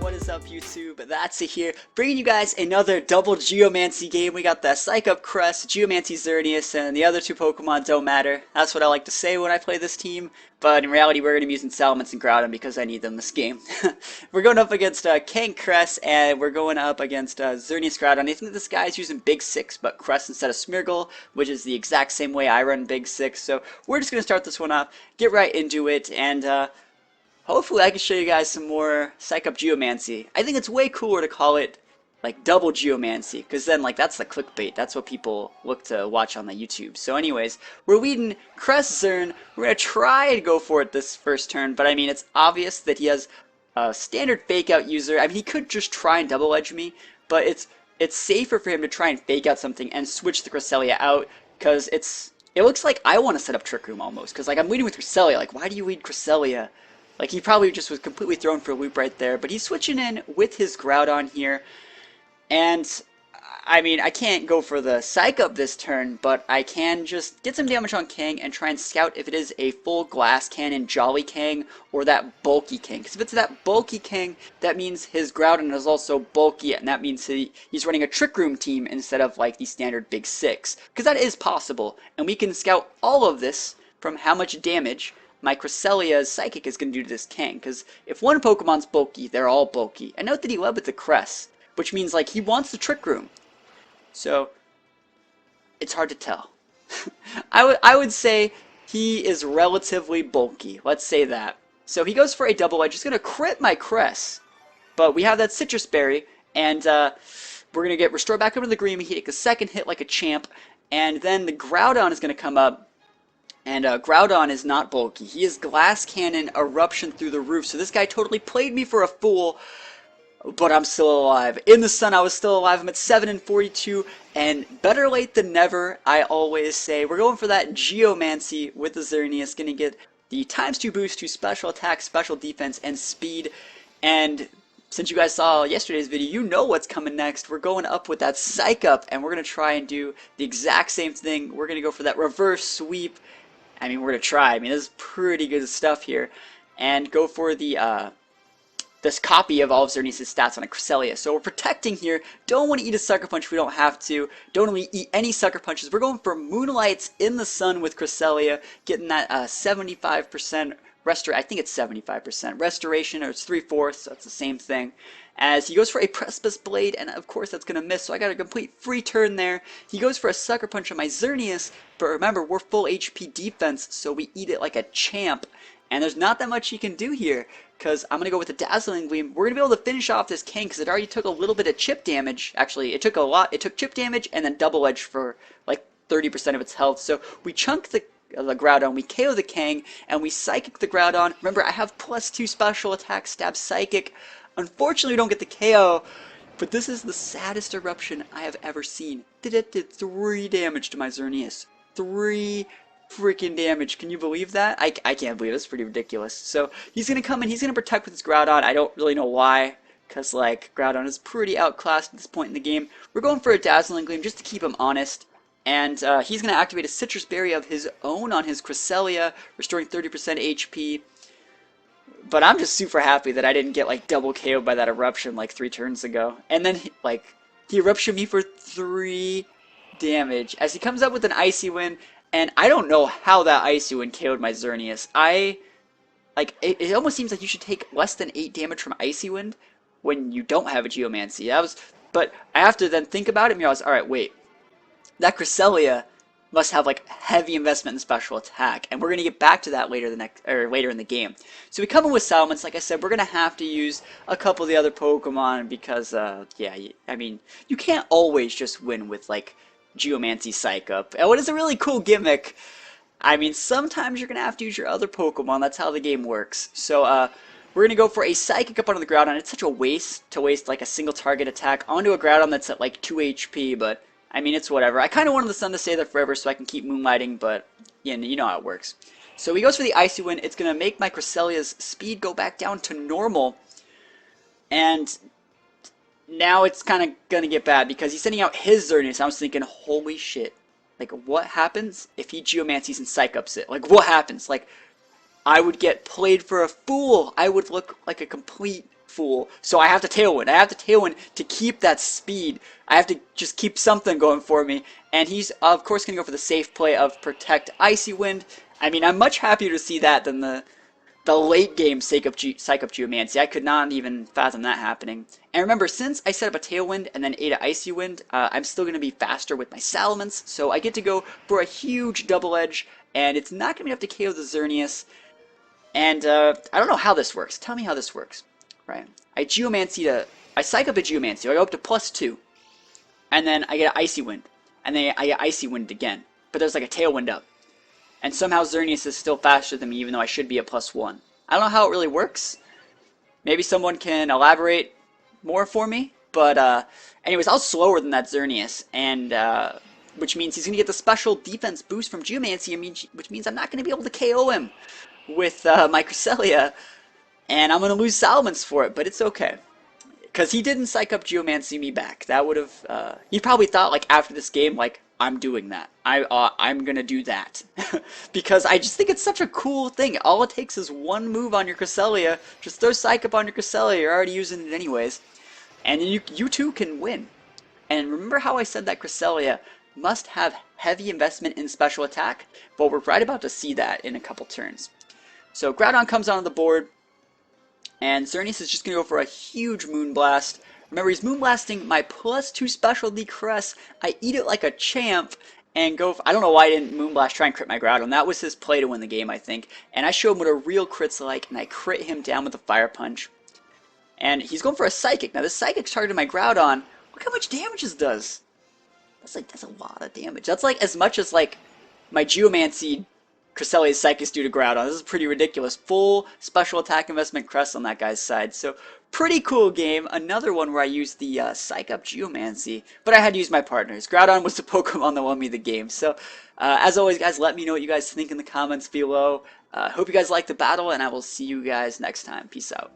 what is up YouTube? THATSA here, bringing you guys another double Geomancy game. We got the Psych Up Crest, Geomancy Xerneas, and the other two Pokemon don't matter. That's what I like to say when I play this team, but in reality we're going to be using Salamence and Groudon because I need them this game. We're going up against Kang Cress, and we're going up against Xerneas Groudon. I think this guy's using Big 6, but Cress instead of Smeargle, which is the exact same way I run Big 6, so we're just going to start this one off, get right into it, and hopefully I can show you guys some more Psych Up Geomancy. I think it's way cooler to call it like double Geomancy, because then like that's the clickbait. That's what people look to watch on the YouTube. So anyways, we're leading Cress Zern. We're going to try to go for it this first turn, but I mean it's obvious that he has a standard fake out user. I mean he could just try and double edge me, but it's safer for him to try and fake out something and switch the Cresselia out, because it looks like I want to set up Trick Room almost, because like I'm leading with Cresselia. Like why do you lead Cresselia? Like, he probably just was completely thrown for a loop right there. But he's switching in with his Groudon here. And, I mean, I can't go for the Psych Up this turn, but I can just get some damage on Kang and try and scout if it is a full Glass Cannon Jolly Kang or that bulky Kang. Because if it's that bulky Kang, that means his Groudon is also bulky, and that means he's running a Trick Room team instead of, like, the standard Big 6. Because that is possible. And we can scout all of this from how much damage my Cresselia's Psychic is going to do to this Kang, because if one Pokemon's bulky, they're all bulky. And note that he led with the Cress, which means like he wants the Trick Room. So, it's hard to tell. I would say he is relatively bulky, let's say that. So he goes for a double edge, he's going to crit my Cress, but we have that Citrus Berry, and we're going to get restored back over to the green, he takes a second hit like a champ, and then the Groudon is going to come up. And Groudon is not bulky. He is Glass Cannon Eruption through the roof. So this guy totally played me for a fool. But I'm still alive. In the sun, I was still alive. I'm at 7 and 42. And better late than never, I always say. We're going for that Geomancy with the Xerneas. Going to get the ×2 boost to special attack, special defense, and speed. And since you guys saw yesterday's video, you know what's coming next. We're going up with that Psych Up. And we're going to try and do the exact same thing. We're going to go for that reverse sweep. I mean, we're going to try. I mean, this is pretty good stuff here. And go for the, this copy of all of Xerneas' stats on a Cresselia. So we're protecting here. Don't want to eat a Sucker Punch if we don't have to. Don't want to eat any Sucker Punches. We're going for Moonlights in the sun with Cresselia. Getting that 75% I think it's 75% restoration, or it's 3/4, so it's the same thing. As he goes for a Precipice Blade, and of course that's going to miss, so I got a complete free turn there. He goes for a Sucker Punch on my Xerneas, but remember, we're full HP defense, so we eat it like a champ. And there's not that much he can do here, because I'm going to go with the Dazzling Gleam. We're going to be able to finish off this Kang, because it already took a little bit of chip damage. Actually, it took a lot. It took chip damage, and then Double Edge for like 30% of its health. So we chunk the Groudon, we KO the Kang, and we Psychic the Groudon. Remember, I have +2 special attack, stab Psychic. Unfortunately, we don't get the KO, but this is the saddest eruption I have ever seen. It did 3 damage to my Xerneas. 3 freaking damage. Can you believe that? I can't believe it. It's pretty ridiculous. So he's going to come in, he's going to protect with his Groudon. I don't really know why, because like Groudon is pretty outclassed at this point in the game. We're going for a Dazzling Gleam just to keep him honest. And he's going to activate a Citrus Berry of his own on his Cresselia, restoring 30% HP. But I'm just super happy that I didn't get like double KO'd by that eruption like 3 turns ago. And then he eruptioned me for 3 damage as he comes up with an Icy Wind. And I don't know how that Icy Wind KO'd my Xerneas. It almost seems like you should take less than 8 damage from Icy Wind when you don't have a Geomancy. But I have to then think about it and realize, alright, wait. That Cresselia must have like heavy investment in special attack, and we're gonna get back to that later in the game. So we come in with Salamence. Like I said, we're gonna have to use a couple of the other Pokemon because yeah, I mean you can't always just win with like Geomancy Psych Up. And what is a really cool gimmick? I mean sometimes you're gonna have to use your other Pokemon. That's how the game works. So we're gonna go for a Psychic up onto the Groudon. It's such a waste to waste like a single target attack onto a Groudon that's at like 2 HP, but I mean, it's whatever. I kind of wanted the sun to stay there forever so I can keep Moonlighting, but yeah, you know how it works. So he goes for the Icy Wind. It's going to make my Cresselia's speed go back down to normal. And now it's kind of going to get bad because he's sending out his Xerneas. I was thinking, holy shit. Like, what happens if he Geomancies and Psych Ups it? Like, what happens? Like, I would get played for a fool. I would look like a complete fool. So I have to Tailwind. I have to Tailwind to keep that speed. I have to just keep something going for me. And he's, of course, going to go for the safe play of Protect Icy Wind. I mean, I'm much happier to see that than the late game Psych Up Geomancy. I could not even fathom that happening. And remember, since I set up a Tailwind and then ate an Icy Wind, I'm still going to be faster with my Salamence, so I get to go for a huge double edge, and it's not going to be enough to KO the Xerneas. And I don't know how this works. Tell me how this works. Right. I Psych Up a Geomancy, I go up to +2, and then I get an Icy Wind, and then I get Icy Wind again. But there's like a Tailwind up. And somehow Xerneas is still faster than me, even though I should be at +1. I don't know how it really works. Maybe someone can elaborate more for me. But anyways, I was slower than that Xerneas, and which means he's going to get the special defense boost from Geomancy, which means I'm not going to be able to KO him with my Cresselia, and I'm going to lose Salamence for it, but it's okay. Because he didn't Psych Up Geomancy me back. That would have, he probably thought, like, after this game, like, I'm doing that. I'm gonna do that. Because I just think it's such a cool thing. All it takes is one move on your Cresselia. Just throw Psych Up on your Cresselia. You're already using it anyways. And you too can win. And remember how I said that Cresselia must have heavy investment in special attack? Well, we're right about to see that in a couple turns. So Groudon comes onto the board. And Xerneas is just going to go for a huge Moonblast. Remember, he's Moonblasting my +2 specialty Cress. I eat it like a champ and go I don't know why I didn't Moonblast try and crit my Groudon. That was his play to win the game, I think. And I showed him what a real crit's like, and I crit him down with a Fire Punch. And he's going for a Psychic. Now, this Psychic's targeted my Groudon. Look how much damage this does. That's a lot of damage. That's like as much as like my Geomancy Cresselia's Psychics do to Groudon. This is pretty ridiculous. Full special attack investment Cress on that guy's side. So, pretty cool game. Another one where I used the Psych Up Geomancy. But I had to use my partners. Groudon was the Pokemon that won me the game. So, as always, guys, let me know what you guys think in the comments below. Hope you guys liked the battle, and I will see you guys next time. Peace out.